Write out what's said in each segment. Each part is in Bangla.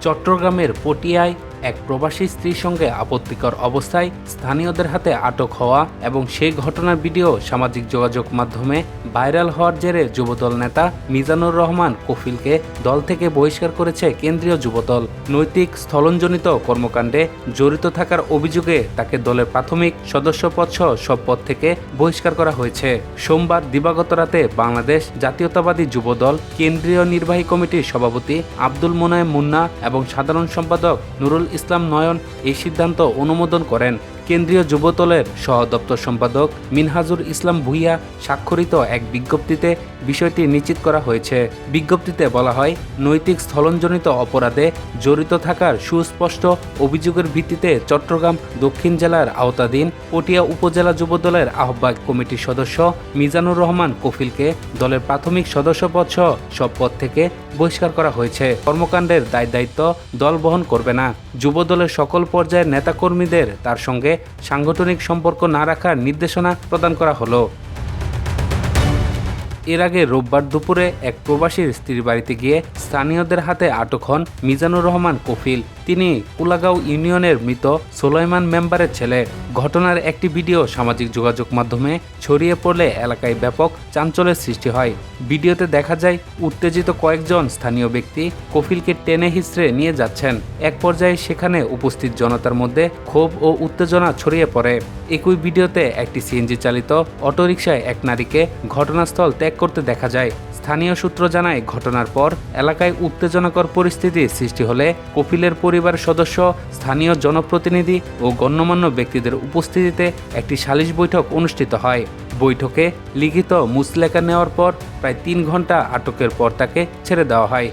চট্টগ্রামের পটিয়ায় এক প্রবাসী স্ত্রীর সঙ্গে আপত্তিকর অবস্থায় স্থানীয়দের হাতে আটক হওয়া এবং সেই ঘটনার ভিডিও সামাজিক যোগাযোগ মাধ্যমে ভাইরাল হওয়ার জেরে যুবদল নেতা মিজানুর রহমান কফিলকে দল থেকে বহিষ্কার করেছে কেন্দ্রীয় যুবদল। নৈতিক স্থলনজনিত কর্মকাণ্ডে জড়িত থাকার অভিযোগে তাকে দলের প্রাথমিক সদস্যপদসহ সব পদ থেকে বহিষ্কার করা হয়েছে। সোমবার দিবাগত রাতে বাংলাদেশ জাতীয়তাবাদী যুবদল কেন্দ্রীয় নির্বাহী কমিটির সভাপতি আব্দুল মোনায়েম মুন্না এবং সাধারণ সম্পাদক নুরুল ইসলাম নয়ন এই সিদ্ধান্ত অনুমোদন করেন। কেন্দ্রীয় যুবদলের সহ দপ্তর সম্পাদক মিনহাজুর ইসলাম ভুইয়া স্বাক্ষরিত এক বিজ্ঞপ্তিতে বিষয়টি নিশ্চিত করা হয়েছে। বিজ্ঞপ্তিতে বলা হয়, নৈতিক স্থলনজনিত অপরাধে জড়িত থাকার সুস্পষ্ট অভিযোগের ভিত্তিতে চট্টগ্রাম দক্ষিণ জেলার আওতাধীন পটিয়া উপজেলা যুবদলের আহ্বায়ক কমিটির সদস্য মিজানুর রহমান কফিলকে দলের প্রাথমিক সদস্যপদসহ সব পদ থেকে বহিষ্কার করা হয়েছে। কর্মকাণ্ডের দায়িত্ব দল বহন করবে না। যুবদলের সকল পর্যায়ের নেতাকর্মীদের তার সঙ্গে সাংগঠনিক সম্পর্ক না রাখার নির্দেশনা প্রদান করা হলো। এর আগে রোববার দুপুরে এক প্রবাসীর স্ত্রীর বাড়িতে গিয়ে স্থানীয়দের হাতে আটক হন মিজানুর রহমান কফিল। তিনি কুলাগাঁও ইউনিয়নের মৃত সোলাইমান মেম্বারের ছেলে। ঘটনার একটি ভিডিও সামাজিক যোগাযোগ মাধ্যমে ছড়িয়ে পড়লে এলাকায় ব্যাপক চাঞ্চল্যের সৃষ্টি হয়। ভিডিওতে দেখা যায় উত্তেজিত কয়েকজন স্থানীয় ব্যক্তি কফিলকে টেনে হিঁচড়ে নিয়ে যাচ্ছেন। এক পর্যায়ে সেখানে উপস্থিত জনতার মধ্যে ক্ষোভ ও উত্তেজনা ছড়িয়ে পড়ে। একই ভিডিওতে একটি সিএনজি চালিত অটোরিকশায় এক নারীকে ঘটনাস্থল ত্যাগ করতে দেখা যায়। স্থানীয় সূত্র জানায়, ঘটনার পর এলাকায় উত্তেজনাকর পরিস্থিতি সৃষ্টি হলে কফিলের পরিবার সদস্য, স্থানীয় জনপ্রতিনিধি ও গণ্যমান্য ব্যক্তিদের উপস্থিতিতে একটি সালিশ বৈঠক অনুষ্ঠিত হয়। বৈঠকে লিখিত মুচলেখা নেওয়ার পর প্রায় 3 ঘন্টা আটকের পর তাকে ছেড়ে দেওয়া হয়।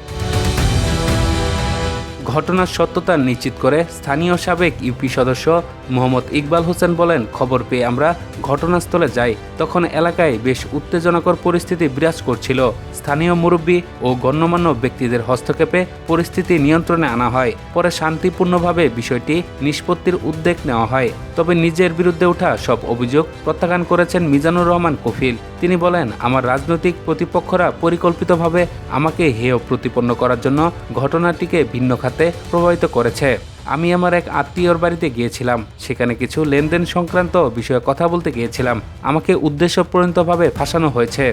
ঘটনার সত্যতা নিশ্চিত করে স্থানীয় সাবেক ইউপি সদস্য মোহাম্মদ ইকবাল হোসেন বলেন, খবর পেয়ে আমরা ঘটনাস্থলে যাই। তখন এলাকায় বেশ উত্তেজনাকর পরিস্থিতি বিরাজ করছিল। স্থানীয় মুরব্বী ও গণ্যমান্য ব্যক্তিদের হস্তক্ষেপে পরিস্থিতি নিয়ন্ত্রণে আনা হয়। পরে শান্তিপূর্ণভাবে বিষয়টি নিষ্পত্তির উদ্যোগ নেওয়া হয়। তবে নিজের বিরুদ্ধে ওঠা সব অভিযোগ প্রত্যাখ্যান করেছেন মিজানুর রহমান কফিল। তিনি বলেন, আমার রাজনৈতিক প্রতিপক্ষরা পরিকল্পিতভাবে আমাকে হেয় প্রতিপন্ন করার জন্য ঘটনাটিকে ভিন্ন খাতে প্রভাবিত করেছে। আমি আমার এক আত্মীয়র বাড়িতে গিয়েছিলাম। সেখানে কিছু লেনদেন সংক্রান্ত বিষয়ে কথা বলতে গিয়েছিলাম। আমাকে উদ্দেশ্যপ্রণীতভাবে ফাঁসানো হয়েছে।